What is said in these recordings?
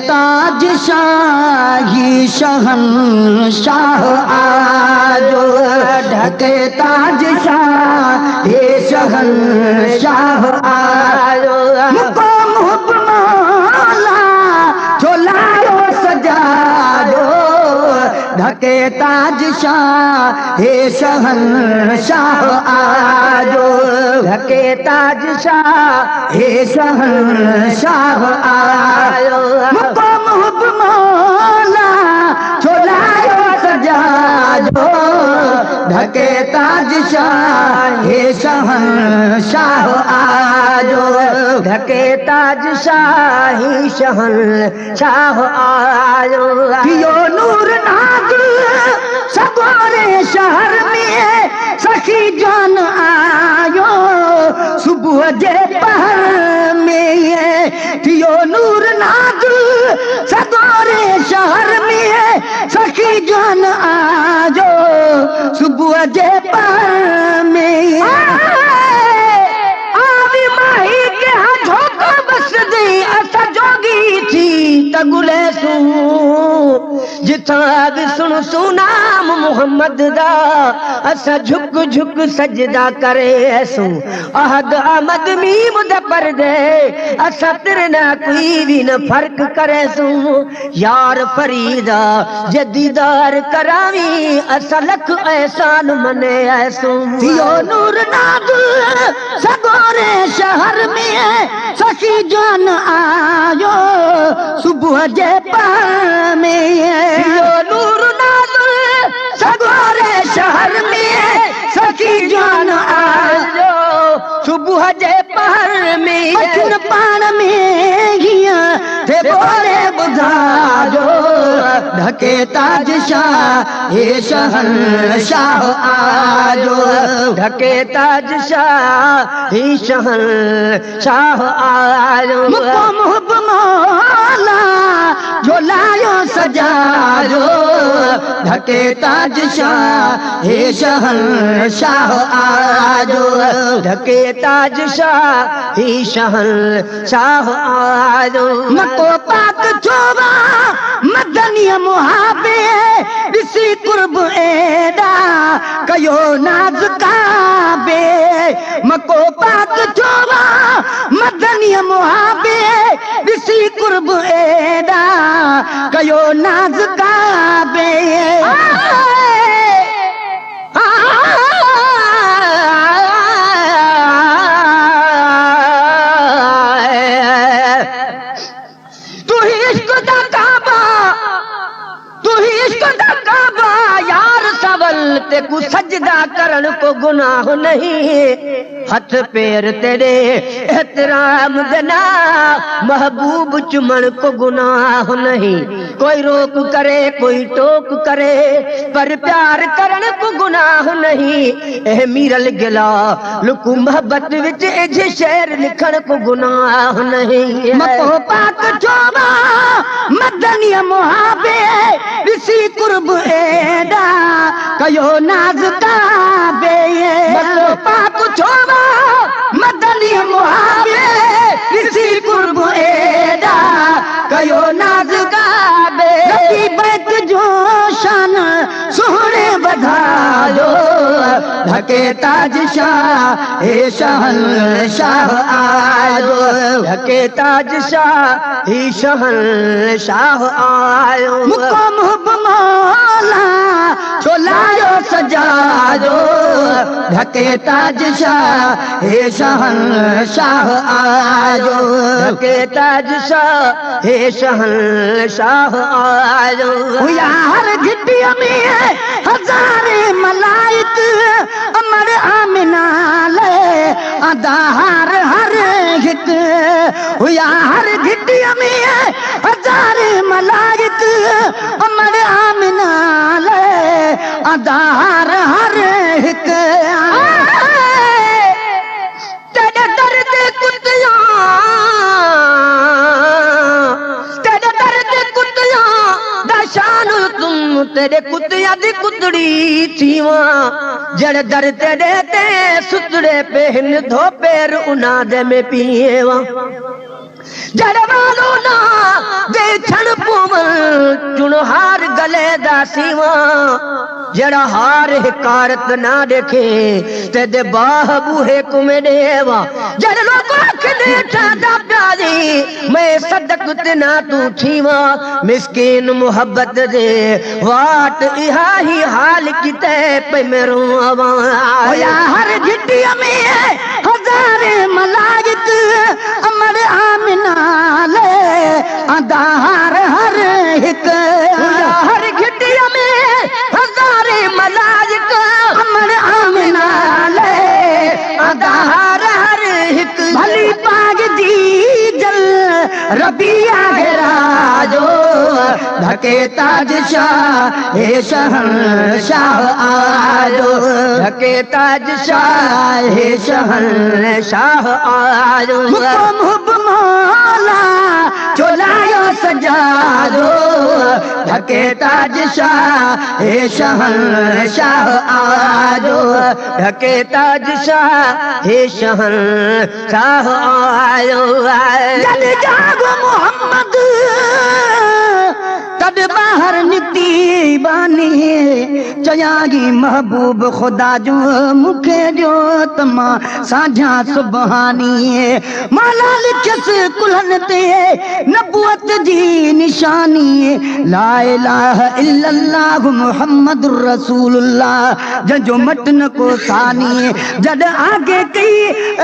ताज शाही शहंशाह आजो ढके ताज शाही शहंशाह आजो मुक़ाम हुक्मला झोलायो सजायो ढके ताज शाही शहंशाह आजो ढके ताज शाही शहंशाह आयो मुक़ाम हुक्मला झोलायो सजायो ढके ताज शाही शहंशाह आजो ढके ताज शाही शहंशाह आयो पियो नूर नाज सगोरे शहर में सखी जान आयो सुबह जे पहर में पियो नूर नाज सगोरे शहर में सखी जान आयो सुबह जे पहर में आवी माही के हाथों को बस दी असा जोगी थी तगुले सू जिथा भी सुन सुनाम मोहम्मद दा असा झुक झुक सजदा करे सू अहद अहमद मीम द पर्दे असा तेरे ना कोई भी न फर्क करे सू यार फरीदा जदीदार करावी असा लख एहसान मने ऐसू पियो नूर नाद सगोरे शहर में सखी जान आयो सुबह जे पहर में पियो नूर नाद सगोरे शहर में सखी जान आयो सुबह जे पहर में बचन पान में घिया थे बोले बुझाजो ढके ताज शाही शहंशाह आजो ढके ताज शाही शहंशाह आजो मुक़ाम हुक्मला झोलायो सजायो ढके ताज शाही शहंशाह आजो ढके ताज शाही शहंशाह आजो मको पाक चोबा मदनी मुहाबे ऋषि कुर्ब एदा कयो नाज काबे मको पाक चोबा मदनी मुहाबे ऋषि कुर्ब एदा कयो नाज काबे तू ही इश्क दा काबा यार सवल ते को सजदा करण को गुनाह नहीं हथ पैर तेरे एहतराम देना महबूब चुमन को गुनाह नहीं कोई रोक करे कोई टोक करे पर प्यार करण को गुनाह नहीं ए मीरल गिला लुकु मोहब्बत विच एजे शेर लिखण को गुनाह नहीं मको पाक चोबा मदनी मुहाबे ऋषि कुर्ब एदा कयो नाज काबे मको पाक चोबा मदनी मुहाबे ऋषि कुर्ब एदा कयो नाज काबे बैत जो शान सोहरे बधायो ढके ताज शाही शहंशाह आयो ढके ताज शाही शहंशाह आयो मुक़ाम हुक्मला झोलायो सजायो ढके ताज शाही शहंशाह आयो ढके ताज शाही शहंशाह आयो यार घिटिया में हजारे मलाइक अमर आमिना ले अदा हर हर हित हुआ हर घिटिया में हजारे मलाइक अमर आमिना ले अदा हर हर हित तेरे दर्द कुतिया तेरे दर्द कुतिया दशान तुम तेरे कुतिया दी कुतड़ी थीवा जड़ दर तेरे ते सुतड़े पहन धो पैर उना दे में पिएवा जड़ वालो ना दे छन सोनो हार गले दा सीवा जड़ा हार हिकारत ना देखे तेरे बाह बूहे कुमे देवा जड़ लोगों के नेठा दा प्यारी मैं सदक तना तू ठीवा मिस्कीन मोहब्बत दे वाट इहा ही हाल किते पे मेरो आवा या हर गिट्टिया में हजारे मलाइक अमर आमिना ले आधार हर हिक हर गिट्टिया में हजारे मलाइक अमर आमिना ले आधार हर हिक भली पाग दी जल रबिया राजो ढके ताज शाह हे शहंशाह आजो ढके ताज शाह हे शहंशाह आजो मुहब मौला चोलायो सजादो ढके ताज शाह हे शहंशाह आजो ढके ताज शाह हे शहंशाह आजो जल जागो मोहम्मद तब बाहर निकती बानी चयागी महबूब खुदा जो मुखे जो तमा साझा सुबहानी माला लिखस कुलन ते नबुवत जी निशानी ला इलाहा इल्लल्लाह मुहम्मदुर रसूलुल्लाह जंजो मतन को सानी जद आगे कई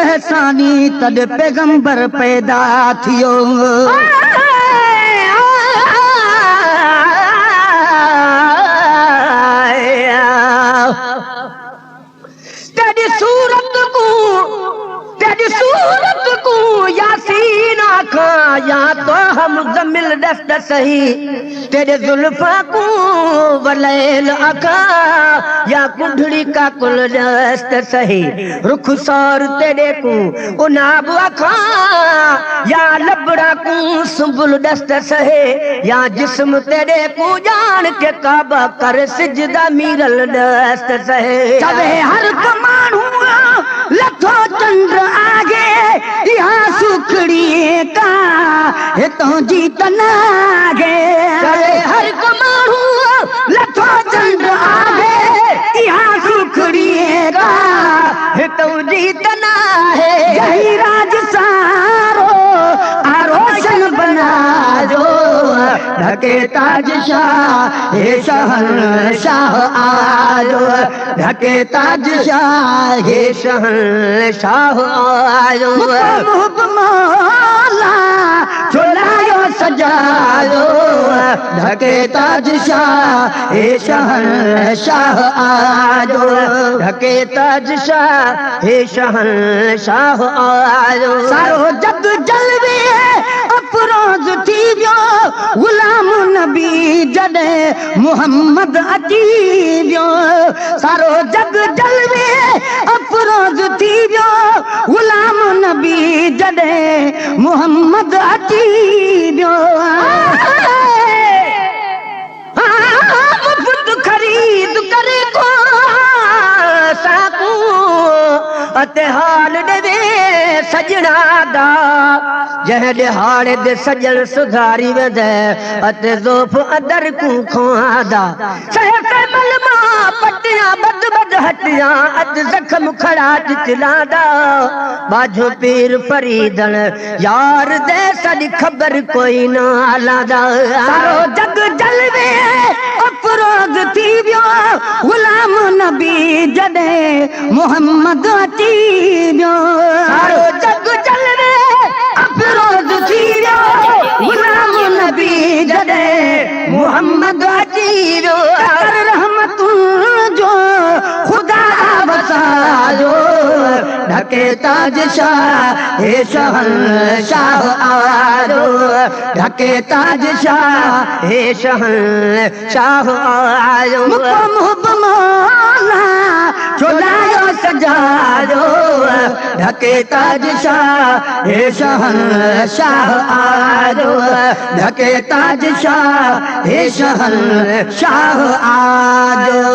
एहसानी तद पैगंबर पैदा थियो तेरी सूरत को यासीन आखा या तो हम जमिल दस्त सही तेरे जुल्फा को वलैल आखा या कुंडली का कुल दस्त सही रुखसार तेरे को उनाब आखा या लबड़ा को सुबुल दस्त सहे या जिस्म तेरे को जान के काबा कर सिजदा मीरल दस्त सहे चवे हर कमान हुआ लथो चंद्र आगे यहाँ सुखड़ी का है तो जीतन आगे हर कमान हुआ लथो चंद्र आगे यहाँ सुखड़ी का है तो जीतना है यही राज सारो आरोशन बना दो ढके ताज शाह हे शहंशाह आजो ढके ताज शाह हे शहंशाह आजो मुहब मौला चोलायो सजायो ढके ताज शाह हे शहंशाह आजो ढके ताज शाह हे शहंशाह आजो सारो जग जलवे अफरोज थी वियो गुलाम नबी जॾे मोहम्मद अची वियो सारो जग जलवे अफरोज थी वियो गुलाम नबी जॾे मोहम्मद अची वियो मुफ्त खरीद करे को साकू अते हाल दे सजना दा जह दिहाड़े दे सजन सुधारी वदे अते ज़ोफ अदर को खोदा सहत मलमा पट्टियां बद बद हटियां अत जख्म खड़ा चिलादा बाजो पीर फरीदन यार दे सदी खबर कोई ना आलादा सारो जग जलवे अफरोज थी वियो गुलाम नबी जॾे मोहम्मद अची वियो सारो जग जलवे अफरोज थी वियो गुलाम नबी जॾे मोहम्मद अची वियो रहमतुन जो खुदा वसायो ढके ताज शाह हे शहंशाह आजो ढके ताज शाह हे शहंशाह आजो मुहब मौला चोलायो सजायो ढके ताज शाह हे शहंशाह आजो ढके ताज शाह हे शहंशाह आजो